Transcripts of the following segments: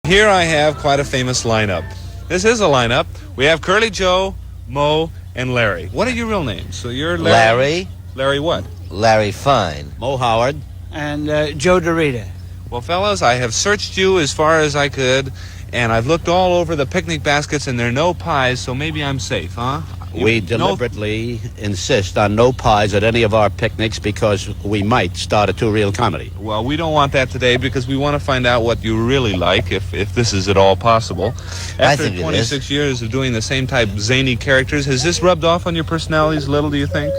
Here I have quite a famous lineup. This is a lineup. We have Curly Joe, Mo, and Larry. What are your real names? So you're Larry. Larry what? Larry Fine. Mo Howard. And Joe Dorita. Well, fellas, I have searched you as far as I could, and I've looked all over the picnic baskets, and there are no pies, so maybe I'm safe, huh? We deliberately insist on no pies at any of our picnics because we might start a two-reel comedy. Well, we don't want that today because we want to find out what you really like, if this is at all possible. After 26 years of doing the same type zany characters, has this rubbed off on your personalities a little, do you think?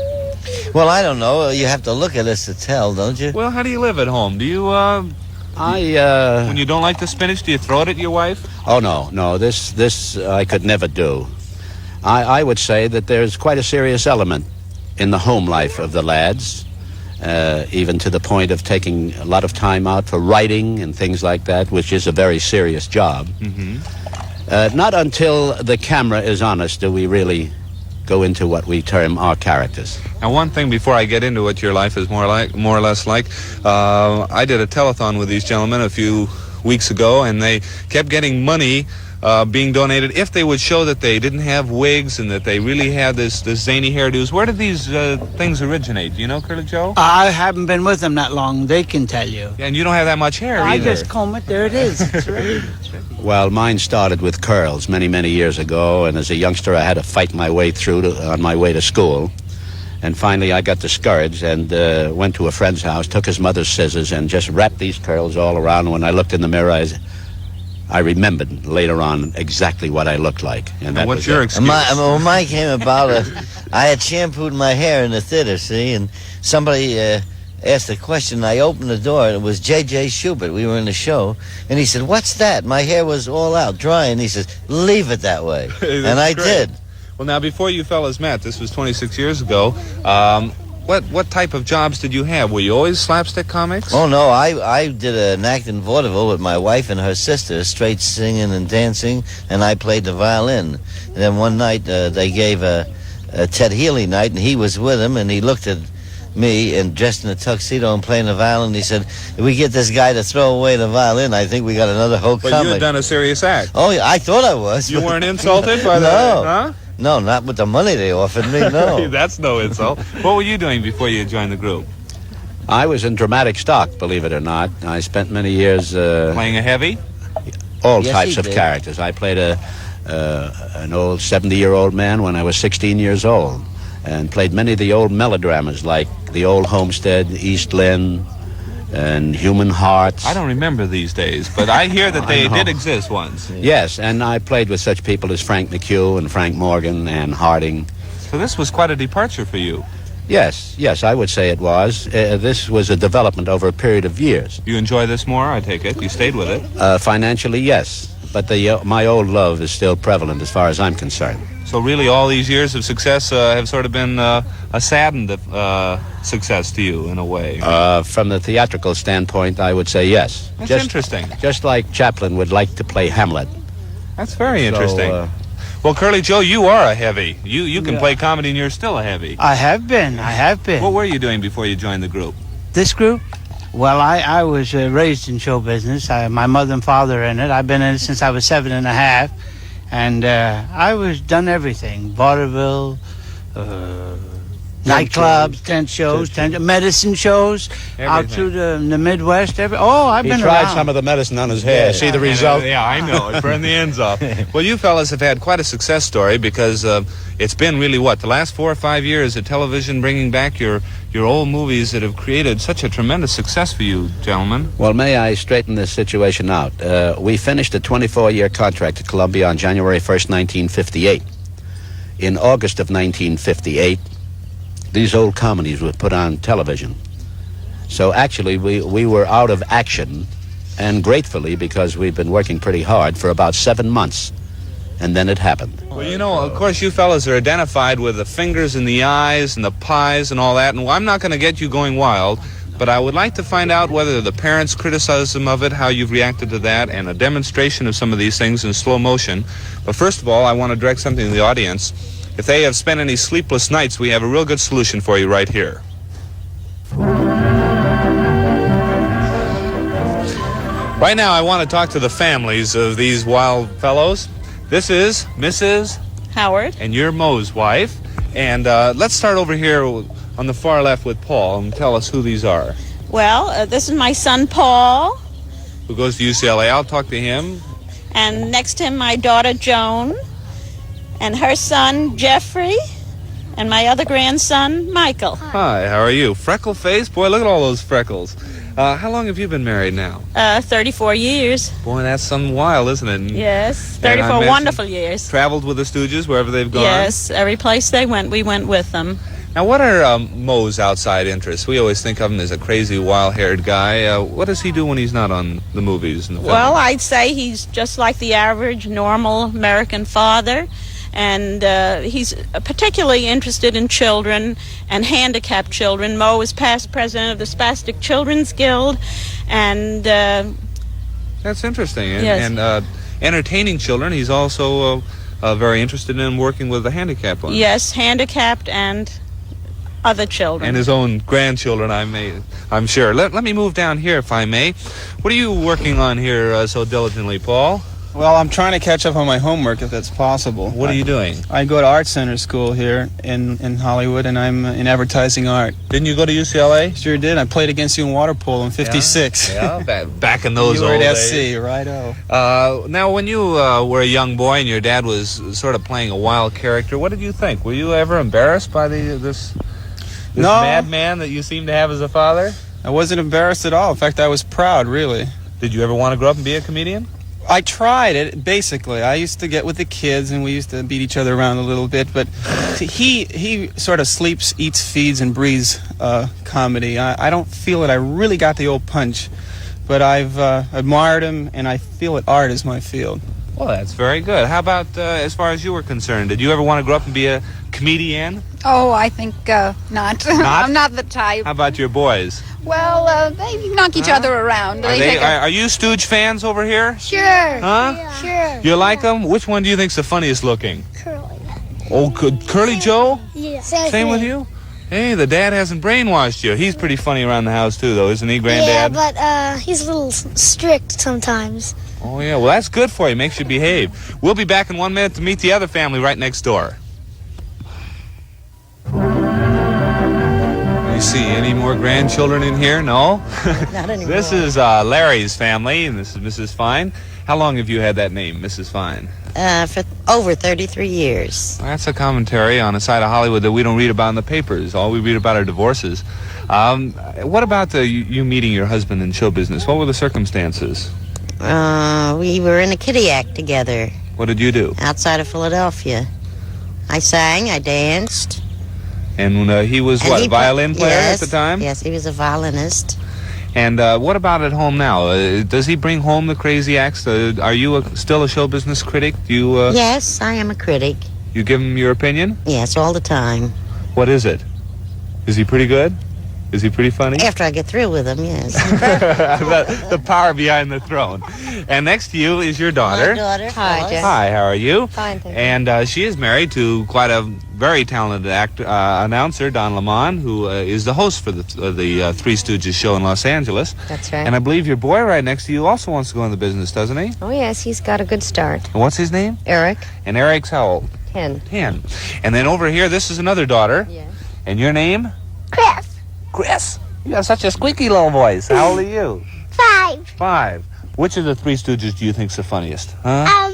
Well, I don't know. You have to look at us to tell, don't you? Well, how do you live at home? Do you, when you don't like the spinach, do you throw it at your wife? Oh, no, this I could never do. I would say that there's quite a serious element in the home life of the lads, even to the point of taking a lot of time out for writing and things like that, which is a very serious job. Mm-hmm. Not until the camera is on us do we really go into what we term our characters. Now, one thing before I get into what your life is more or less like, I did a telethon with these gentlemen a few weeks ago, and they kept getting money being donated if they would show that they didn't have wigs and that they really had this zany hairdos. Where did these things originate? Do you know, Curly Joe? I haven't been with them that long. They can tell you. Yeah, and you don't have that much hair I either. just comb it. There it is. It's ready. Well, mine started with curls many, many years ago, and as a youngster I had to fight my way through on my way to school. And finally I got discouraged and went to a friend's house, took his mother's scissors, and just wrapped these curls all around. When I looked in the mirror, I remembered later on exactly what I looked like. And that what's was your it. excuse? Mine came about, I had shampooed my hair in the theater, see, and somebody asked a question. I opened the door, and it was J.J. Schubert. We were in the show, and he said, "What's that?" My hair was all out, dry, and he says, "Leave it that way." And I did. Well, now, before you fellas met, this was 26 years ago, what type of jobs did you have? Were you always slapstick comics? Oh, no, I did an act in vaudeville with my wife and her sister, straight singing and dancing, and I played the violin. And then one night they gave a Ted Healy night, and he was with him, and he looked at me and dressed in a tuxedo and playing the violin. He said, "If we get this guy to throw away the violin, I think we got another whole comedy." But you had done a serious act. Oh, yeah, I thought I was. You weren't insulted by No. that, huh? No, not with the money they offered me, no. That's no insult. What were you doing before you joined the group? I was in dramatic stock, believe it or not. I spent many years... Playing a heavy? All Yes, types he of did. characters. I played an old 70-year-old man when I was 16 years old, and played many of the old melodramas like The Old Homestead, East Lynne, and Human Hearts. I don't remember these days, but I hear that they did exist once. Yes, and I played with such people as Frank McHugh and Frank Morgan and Harding. So this was quite a departure for you. Yes, I would say it was. This was a development over a period of years. You enjoy this more, I take it? You stayed with it? Financially, yes, but my old love is still prevalent as far as I'm concerned. So really all these years of success have sort of been a saddened success to you in a way. From the theatrical standpoint, I would say yes. That's interesting. Just like Chaplin would like to play Hamlet. That's very interesting. Well, Curly Joe, you are a heavy. You can play comedy and you're still a heavy. I have been. What were you doing before you joined the group? This group? Well, I was raised in show business. My mother and father in it. I've been in it since I was 7 and a half. And I was done everything. Vaudeville, nightclubs, tent shows, medicine shows, out through the Midwest. I've been tried around. some of the medicine on his hair. See the result? Yeah, I know. It burned the ends off. Well, you fellas have had quite a success story because it's been really, the last 4 or 5 years of television bringing back your old movies that have created such a tremendous success for you, gentlemen. Well, may I straighten this situation out? We finished a 24-year contract at Columbia on January 1st, 1958. In August of 1958, these old comedies were put on television. So actually, we were out of action, and gratefully, because we've been working pretty hard for about 7 months. And then it happened. Well, you know, of course, you fellas are identified with the fingers and the eyes and the pies and all that, and I'm not going to get you going wild, but I would like to find out whether the parents' criticism of it, how you've reacted to that, and a demonstration of some of these things in slow motion. But first of all, I want to direct something to the audience. If they have spent any sleepless nights, we have a real good solution for you right here. Right now, I want to talk to the families of these wild fellows. This is Mrs. Howard. and you're Mo's wife. And let's start over here on the far left with Paul and tell us who these are. Well, this is my son Paul, Who goes to UCLA. I'll talk to him. and next to him my daughter Joan, and her son Jeffrey, and my other grandson Michael. Hi, how are you? Freckle face? Boy, look at all those freckles. How long have you been married now? 34 years. Boy, that's some while, isn't it? Yes, And I 34 imagine wonderful years. Traveled with the Stooges wherever they've gone? Yes, every place they went, we went with them. Now, what are Mo's outside interests? We always think of him as a crazy, wild-haired guy. What does he do when he's not on the movies and the Well, film? I'd say he's just like the average, normal American father. And he's particularly interested in children and handicapped children. Mo is past president of the Spastic Children's Guild, and That's interesting. And, Yes. and entertaining children, he's also very interested in working with the handicapped ones. yes, handicapped and other children. And his own grandchildren, I'm sure. Let me move down here, if I may. What are you working on here so diligently, Paul? Well, I'm trying to catch up on my homework if that's possible. What are you doing? I go to Art Center School here in Hollywood, and I'm in advertising art. Didn't you go to UCLA? Sure did. I played against you in water polo in '56. Yeah, back in those You were old at days. SC, righto. Now, when you were a young boy and your dad was sort of playing a wild character, what did you think? Were you ever embarrassed by this No. madman that you seem to have as a father? I wasn't embarrassed at all. In fact, I was proud, really. Did you ever want to grow up and be a comedian? I tried it, basically. I used to get with the kids, and we used to beat each other around a little bit, but he sort of sleeps, eats, feeds, and breathes comedy. I don't feel that I really got the old punch, but I've admired him, and I feel that art is my field. Well, that's very good. How about as far as you were concerned? Did you ever want to grow up and be a comedian? Oh, I think not. I'm not the type. How about your boys? Well, they knock each other around. Are you Stooge fans over here? Sure. Huh? Sure. You like them? Which one do you think's the funniest looking? Curly. Oh, Curly Joe? Yeah. Same with you? Hey, the dad hasn't brainwashed you. He's pretty funny around the house, too, though, isn't he, Yeah, Granddad? but he's a little strict sometimes. Oh, yeah. Well, that's good for you. Makes you behave. We'll be back in 1 minute to meet the other family right next door. You see any more grandchildren in here? No? Not anymore. This is Larry's family, and this is Mrs. Fine. How long have you had that name, Mrs. Fine? For over 33 years. Well, that's a commentary on a side of Hollywood that we don't read about in the papers. All we read about are divorces. What about you meeting your husband in show business? What were the circumstances? We were in a kiddie act together What did you do? outside of Philadelphia. I sang, I danced. And he was, and what, he a violin player yes, at the time? Yes, he was a violinist. And what about at home now? Does he bring home the crazy acts? Are you still a show business critic? Do you Yes, I am a critic. you give him your opinion? Yes, all the time. What is it? Is he pretty good? Is he pretty funny? After I get through with him, yes. the power behind the throne. And next to you is your daughter. My daughter. Hi, Phyllis. Jess. Hi, how are you? Fine, thank you. And she is married to quite a very talented announcer, Don Lamont, who is the host for the Three Stooges show in Los Angeles. That's right. And I believe your boy right next to you also wants to go in the business, doesn't he? Oh, yes, he's got a good start. And what's his name? Eric, And Eric's how old? 10. 10. And then over here, this is another daughter. Yes. And your name? Chris. Chris. You have such a squeaky little voice. How old are you? 5. 5. Which of the Three Stooges do you think's the funniest? Huh?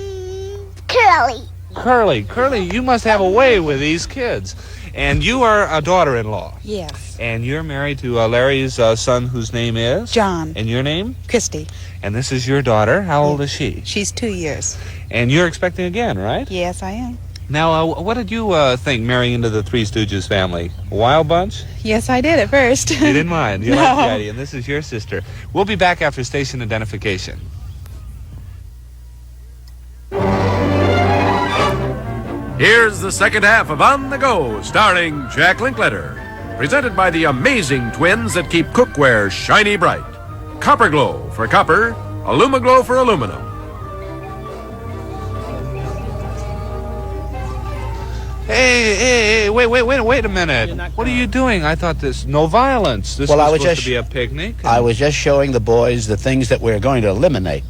Curly. Curly, you must have a way with these kids. And you are a daughter-in-law. Yes. And you're married to Larry's son, whose name is? John. And your name? Christy. And this is your daughter. How old is she? She's 2 years. And you're expecting again, right? Yes, I am. Now, what did you think marrying into the Three Stooges family? A wild bunch? Yes, I did at first. You didn't mind. You No. liked the idea. And this is your sister. We'll be back after station identification. Here's the second half of On the Go, starring Jack Linkletter. Presented by the amazing twins that keep cookware shiny bright. Copper Glow for copper, Alumaglow for aluminum. Hey, wait a minute. What are you doing? I thought no violence. This Well, I was was supposed just- to be a picnic. I was just showing the boys the things that we're going to eliminate.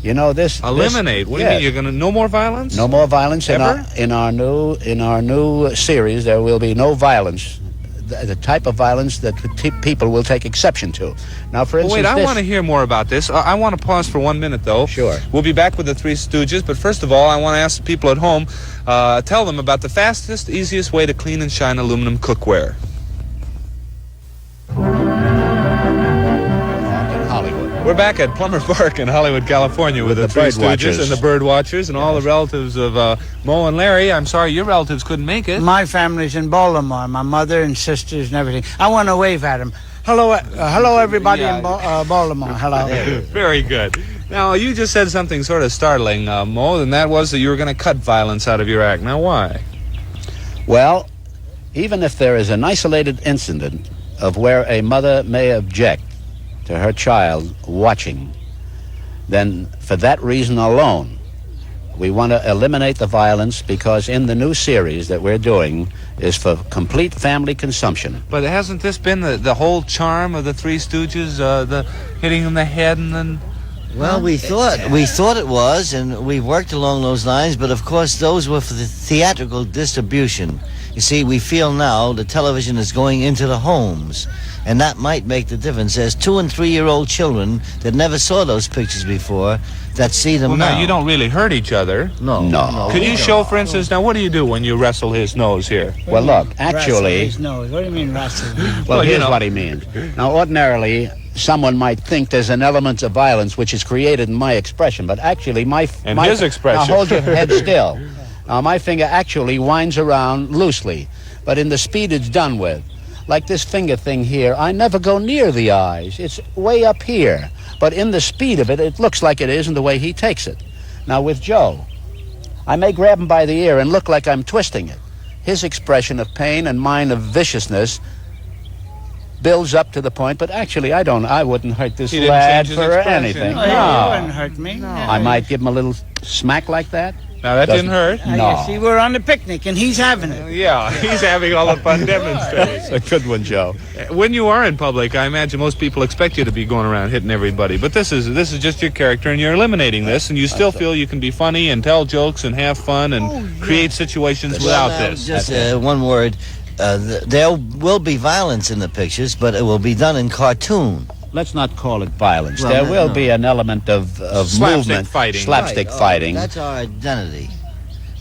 You know this. Eliminate? What do you yes. mean? You're going to no more violence? No more violence Ever? in our new series. There will be no violence. The type of violence that people will take exception to. Now, for instance, Wait, I this- want to hear more about this. I want to pause for 1 minute, though. Sure. We'll be back with the Three Stooges, but first of all, I want to ask the people at home, tell them about the fastest, easiest way to clean and shine aluminum cookware. in Hollywood. We're back at Plumber Park in Hollywood, California with the Three Bird Stooges Watchers. and the Bird Watchers and all the relatives of Mo and Larry. I'm sorry your relatives couldn't make it. My family's in Baltimore, my mother and sisters and everything. I want to wave at them. Hello, hello, everybody in Baltimore. Hello. Very good. Now, you just said something sort of startling, Mo, and that was that you were going to cut violence out of your act. Now, why? Well, even if there is an isolated incident of where a mother may object to her child watching, then for that reason alone, we want to eliminate the violence, because in the new series that we're doing is for complete family consumption. But hasn't this been the whole charm of the Three Stooges, the hitting in the head and then... Well, we thought it was, and we worked along those lines, but of course those were for the theatrical distribution. You see, we feel now the television is going into the homes, and that might make the difference. There's 2- and 3-year-old children that never saw those pictures before that see them Well, now. now, you don't really hurt each other. No. Could you show, for instance, now what do you do when you wrestle his nose here? Well, look, Wrestle actually, his nose. What do you mean wrestle? well, Well, you here's know. what he means. Now, ordinarily, someone might think there's an element of violence which is created in my expression, but actually And his expression. Now, hold your head still. Now, my finger actually winds around loosely, but in the speed it's done with. Like this finger thing here, I never go near the eyes. It's way up here. But in the speed of it, it looks like it is in the way he takes it. Now, with Joe, I may grab him by the ear and look like I'm twisting it. His expression of pain and mine of viciousness builds up to the point, but actually I wouldn't hurt this He didn't lad change his for expression. anything. Oh, you wouldn't hurt me. I might give him a little smack like that. Now, that didn't hurt. No. You see, we're on the picnic, and he's having it. Yeah, he's having all the fun demonstrating. A good one, Joe. When you are in public, I imagine most people expect you to be going around hitting everybody, but this is just your character, and you're eliminating this, and you still feel you can be funny and tell jokes and have fun and create situations without this. Just one word. There will be violence in the pictures, but it will be done in cartoon. Let's not call it violence. Well, there will no. be an element of Slapstick movement, fighting. slapstick Right. fighting. That's our identity.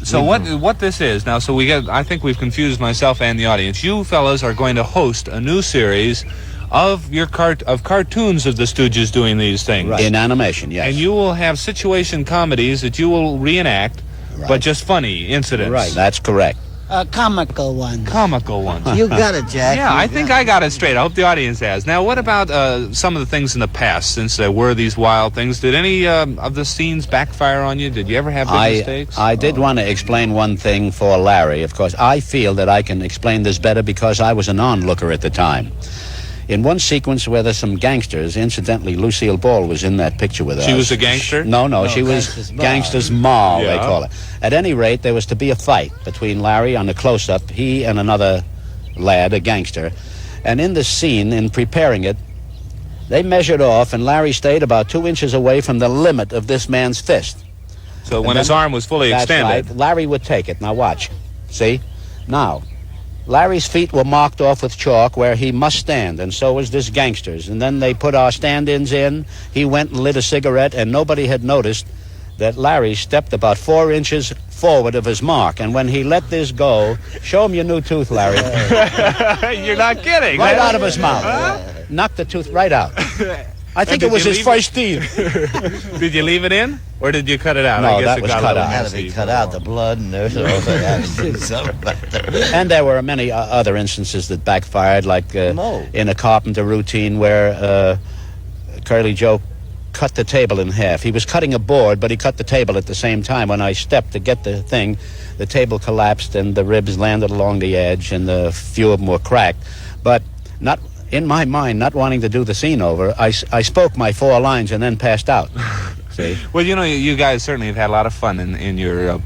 So what this is now? So I think we've confused myself and the audience. You fellas are going to host a new series of your cartoons of the Stooges doing these things, In animation, yes. and you will have situation comedies that you will reenact, but just funny incidents, Right. That's correct. Comical one. comical ones. You got it, Jack. Yeah, You I think got I got it straight. I hope the audience has. Now, what about some of the things in the past, since there were these wild things? Did any of the scenes backfire on you? Did you ever have big mistakes? I did want to explain one thing for Larry. Of course, I feel that I can explain this better because I was an onlooker at the time. In one sequence where there's some gangsters, incidentally, Lucille Ball was in that picture with us. She was a gangster? No, she was Gangster's Ma. Gangster's Ma, they Yeah. call it. At any rate, there was to be a fight between Larry on the close-up, he and another lad, a gangster. And in the scene, in preparing it, they measured off, and Larry stayed about 2 inches away from the limit of this man's fist. So when And his then- arm was fully That's extended. right. Larry would take it. Now watch. See? Now, Larry's feet were marked off with chalk where he must stand, and so was this gangster's. And then they put our stand-ins in. He went and lit a cigarette, and nobody had noticed that Larry stepped about 4 inches forward of his mark. And when he let this go, show him your new tooth, Larry. You're not kidding. Right out of his mouth. Knocked the tooth right out. I think did it was you his leave first teeth. Did you leave it in, or did you cut it out? No, I guess that it was got a cut little out. Had to be messy. cut out, the blood and everything. Had to do something about that. And there were many other instances that backfired, like No. in a carpenter routine where Curly Joe cut the table in half. He was cutting a board, but he cut the table at the same time. When I stepped to get the thing, the table collapsed and the ribs landed along the edge, and a few of them were cracked. But not in my mind, not wanting to do the scene over, I spoke my 4 lines and then passed out. See? Well, you know, you guys certainly have had a lot of fun in your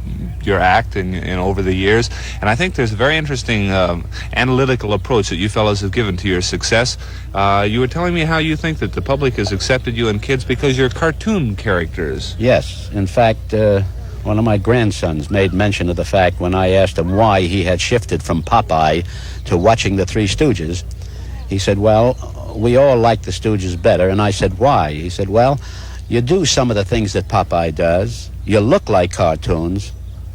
your act in over the years, and I think there's a very interesting analytical approach that you fellows have given to your success. You were telling me how you think that the public has accepted you and kids because you're cartoon characters. Yes. In fact, one of my grandsons made mention of the fact when I asked him why he had shifted from Popeye to watching the Three Stooges. He said, well, we all like the Stooges better. And I said, why? He said, well, you do some of the things that Popeye does. You look like cartoons,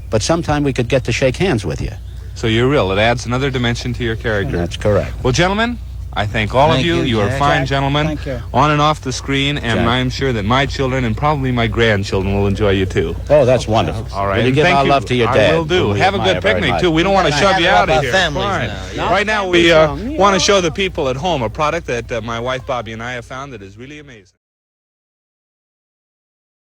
but sometime we could get to shake hands with you. So you're real. It adds another dimension to your character. That's correct. Well, gentlemen, I thank all of Thank you. you, You are Jack. fine gentlemen, Thank you. on and off the screen, and Jack. I'm sure that my children and probably my grandchildren will enjoy you too. Oh, that's wonderful. All right. Will you and give thank our love to your dad? I will do. who we Have a admire good very picnic much. too. We don't want to shove you out of About here. families Fine. now. Right now we want to show the people at home a product that my wife Bobby and I have found that is really amazing.